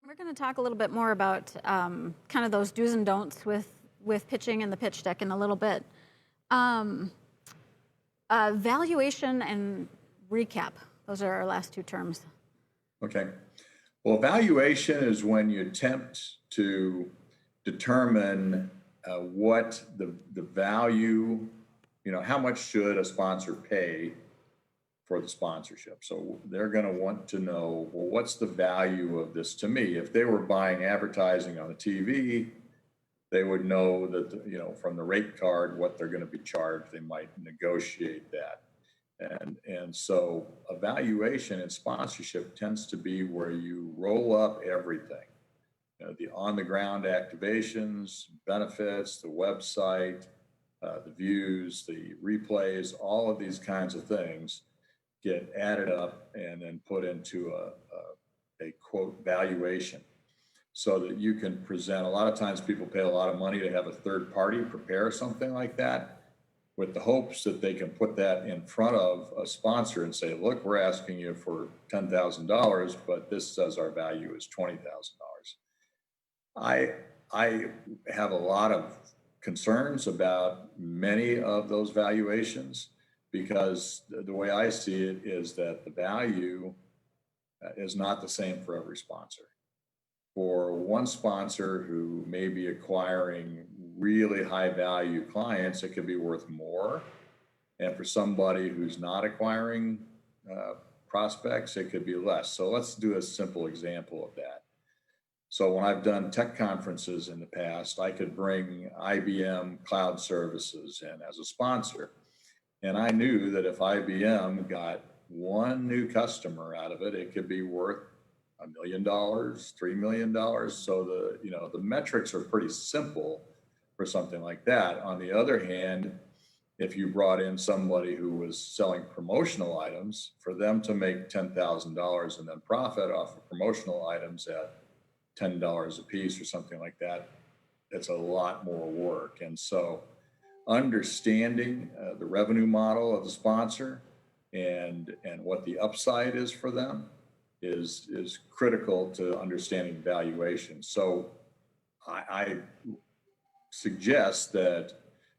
We're going to talk a little bit more about kind of those do's and don'ts with pitching and the pitch deck in a little bit. Um, Valuation and recap. Those are our last two terms. Okay. Well, valuation is when you attempt to determine what the value, how much should a sponsor pay for the sponsorship. So they're going to want to know, well, what's the value of this to me? If they were buying advertising on the TV, they would know that, from the rate card, what they're going to be charged. They might negotiate that. And so evaluation and sponsorship tends to be where you roll up everything, the on-the-ground activations, benefits, the website, the views, the replays, all of these kinds of things get added up and then put into a quote valuation so that you can present. A lot of times people pay a lot of money to have a third party prepare something like that, with the hopes that they can put that in front of a sponsor and say, look, we're asking you for $10,000, but this says our value is $20,000. I have a lot of concerns about many of those valuations because the way I see it is that the value is not the same for every sponsor. For one sponsor who may be acquiring really high value clients, it could be worth more. And for somebody who's not acquiring prospects, it could be less. So let's do a simple example of that. So when I've done tech conferences in the past, I could bring IBM Cloud Services in as a sponsor. And I knew that if IBM got one new customer out of it, it could be worth $1 million, $3 million. So the metrics are pretty simple for something like that. On the other hand, if you brought in somebody who was selling promotional items, for them to make $10,000 and then profit off of promotional items at $10 a piece or something like that, it's a lot more work. And so understanding the revenue model of the sponsor and what the upside is for them is critical to understanding valuation. So I suggest that,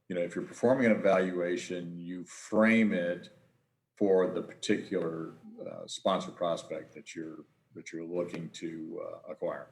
if you're performing an evaluation, you frame it for the particular sponsor prospect that you're looking to acquire.